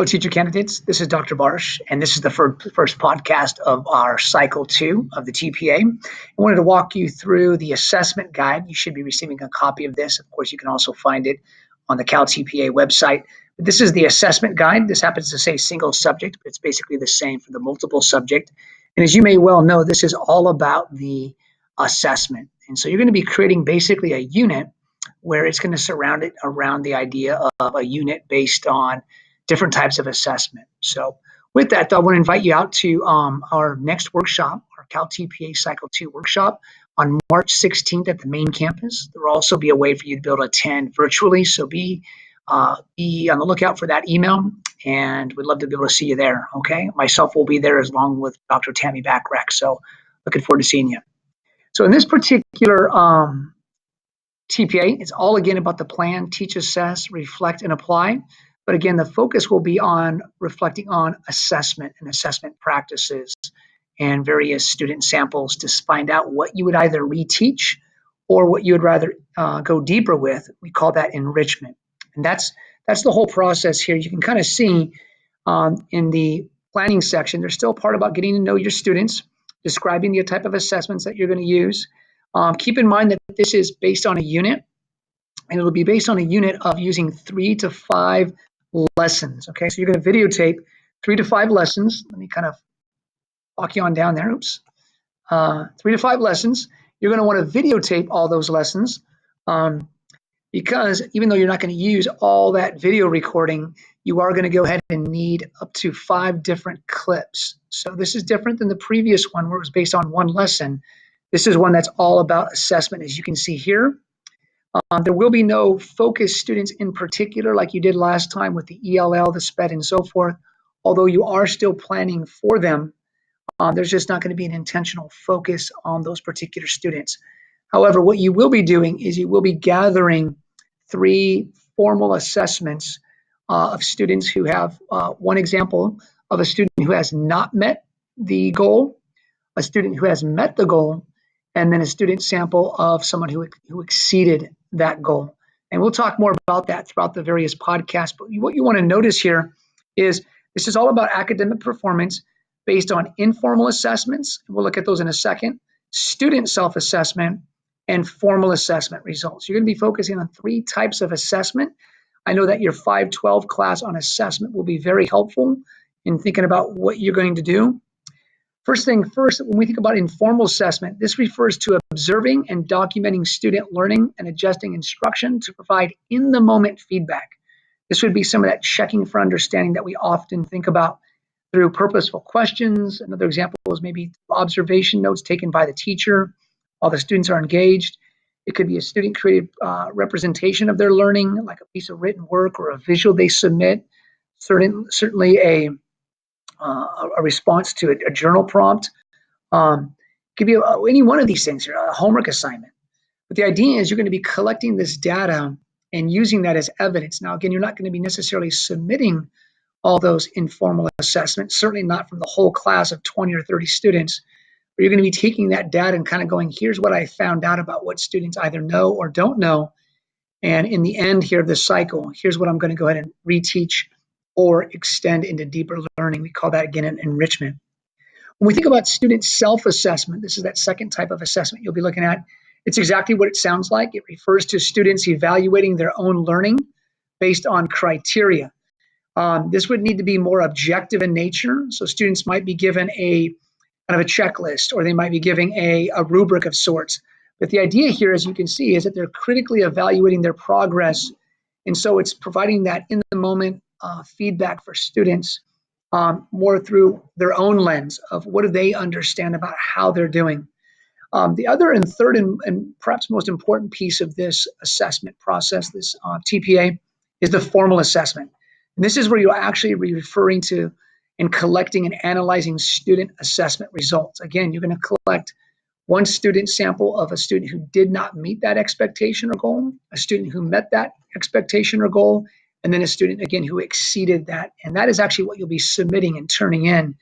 Hello, teacher candidates. This is Dr. Barsh, and this is the first podcast of our Cycle 2 of the TPA. I wanted to walk you through the assessment guide. You should be receiving a copy of this. Of course, you can also find it on the Cal TPA website. But this is the assessment guide. This happens to say single subject, but it's basically the same for the multiple subject. And as you may well know, this is all about the assessment. And so you're going to be creating basically a unit where it's going to surround it around the idea of a unit based on different types of assessment. So with that, I want to invite you out to our next workshop, our Cal TPA Cycle 2 workshop on March 16th at the main campus. There will also be a way for you to be able to attend virtually. So be on the lookout for that email, and we'd love to be able to see you there, okay? Myself will be there along with Dr. Tammy Backrack. So looking forward to seeing you. So in this particular TPA, it's all again about the plan, teach, assess, reflect, and apply. But again, the focus will be on reflecting on assessment and assessment practices and various student samples to find out what you would either reteach or what you would rather go deeper with. We call that enrichment. And that's the whole process here. You can kind of see in the planning section, there's still a part about getting to know your students, describing the type of assessments that you're going to use. Keep in mind that this is based on a unit, and it'll be based on a unit of using 3 to 5 lessons. Okay, so you're going to videotape 3 to 5 lessons. Let me kind of walk you on down there. Oops. 3 to 5 lessons. You're going to want to videotape all those lessons because even though you're not going to use all that video recording, you are going to go ahead and need up to 5 different clips. So this is different than the previous one where it was based on one lesson. This is one that's all about assessment, as you can see here. There will be no focus students in particular like you did last time with the ELL, the SPED, and so forth. Although you are still planning for them, there's just not going to be an intentional focus on those particular students. However, what you will be doing is you will be gathering 3 formal assessments of students who have one example of a student who has not met the goal, a student who has met the goal, and then a student sample of someone who exceeded that goal. And we'll talk more about that throughout the various podcasts. But what you want to notice here is this is all about academic performance based on informal assessments. And we'll look at those in a second. Student self-assessment and formal assessment results. You're going to be focusing on 3 types of assessment. I know that your 512 class on assessment will be very helpful in thinking about what you're going to do. First thing first, when we think about informal assessment, this refers to observing and documenting student learning and adjusting instruction to provide in-the-moment feedback. This would be some of that checking for understanding that we often think about through purposeful questions. Another example is maybe observation notes taken by the teacher while the students are engaged. It could be a student-created representation of their learning, like a piece of written work or a visual they submit. Certainly a response to a journal prompt. Could be any one of these things, a homework assignment. But the idea is you're going to be collecting this data and using that as evidence. Now, again, you're not going to be necessarily submitting all those informal assessments, certainly not from the whole class of 20 or 30 students, but you're going to be taking that data and kind of going, here's what I found out about what students either know or don't know. And in the end here of this cycle, here's what I'm going to go ahead and reteach or extend into deeper learning. We call that, again, an enrichment. When we think about student self-assessment, this is that second type of assessment you'll be looking at. It's exactly what it sounds like. It refers to students evaluating their own learning based on criteria. This would need to be more objective in nature. So students might be given a kind of a checklist, or they might be giving a rubric of sorts. But the idea here, as you can see, is that they're critically evaluating their progress. And so it's providing that in the moment feedback for students more through their own lens of what do they understand about how they're doing. The other and third and perhaps most important piece of this assessment process, this TPA, is the formal assessment. And this is where you'll actually be referring to and collecting and analyzing student assessment results. Again, you're going to collect one student sample of a student who did not meet that expectation or goal, a student who met that expectation or goal, and then a student, again, who exceeded that. And that is actually what you'll be submitting and turning in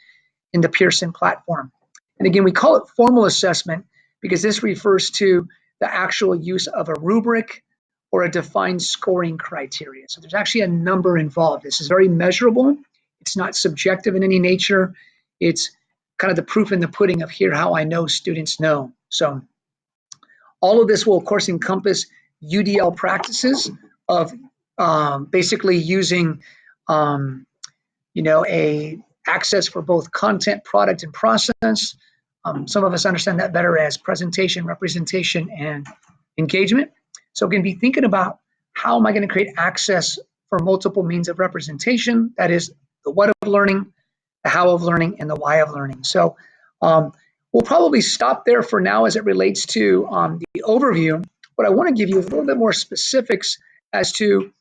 the Pearson platform. And again, we call it formal assessment because this refers to the actual use of a rubric or a defined scoring criteria. So there's actually a number involved. This is very measurable. It's not subjective in any nature. It's kind of the proof in the pudding of here how I know students know. So all of this will, of course, encompass UDL practices of basically using a access for both content, product, and process. Some of us understand that better as presentation, representation, and engagement. So again, be thinking about how am I going to create access for multiple means of representation. That is the what of learning, the how of learning, and the why of learning. So we'll probably stop there for now as it relates to the overview. What I want to give you is a little bit more specifics as to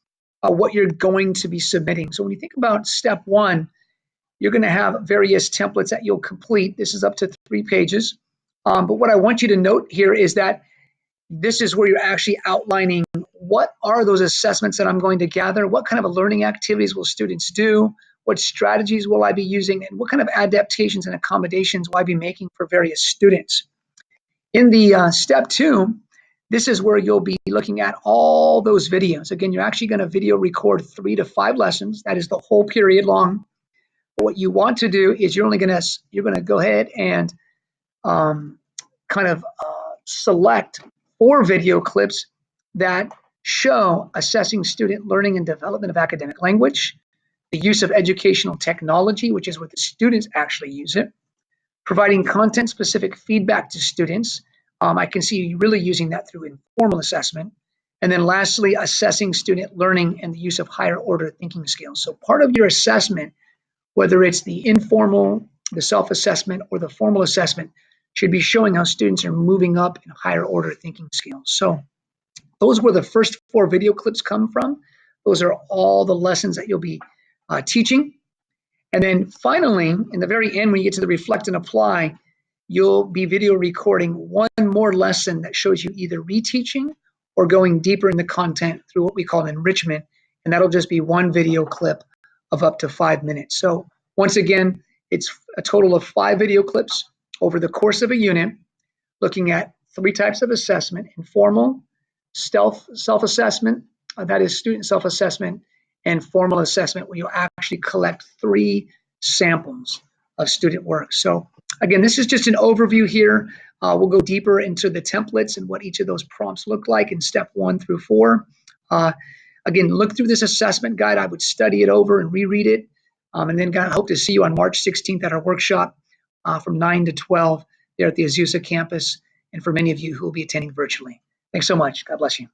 what you're going to be submitting. So when you think about step one, you're going to have various templates that you'll complete. This is up to 3 pages. But what I want you to note here is that this is where you're actually outlining what are those assessments that I'm going to gather, what kind of learning activities will students do, what strategies will I be using, and what kind of adaptations and accommodations will I be making for various students. In the step 2, this is where you'll be looking at all those videos. Again, you're actually going to video record 3 to 5 lessons. That is the whole period long. What you want to do is you're going to go ahead and select 4 video clips that show assessing student learning and development of academic language, the use of educational technology, which is what the students actually use it, providing content-specific feedback to students. I can see you really using that through informal assessment. And then lastly, assessing student learning and the use of higher order thinking skills. So part of your assessment, whether it's the informal, the self-assessment, or the formal assessment, should be showing how students are moving up in higher order thinking skills. So those were the first 4 video clips come from. Those are all the lessons that you'll be teaching. And then finally, in the very end, when you get to the reflect and apply, you'll be video recording 1 more lesson that shows you either reteaching or going deeper in the content through what we call enrichment. And that'll just be 1 video clip of up to 5 minutes. So once again, it's a total of 5 video clips over the course of a unit, looking at 3 types of assessment: informal, self-assessment, that is student self-assessment, and formal assessment, where you actually collect 3 samples of student work. So again, this is just an overview here. We'll go deeper into the templates and what each of those prompts look like in step 1 through 4. Again, look through this assessment guide. I would study it over and reread it. And then I hope to see you on March 16th at our workshop from 9 to 12 there at the Azusa campus, and for many of you who will be attending virtually. Thanks so much. God bless you.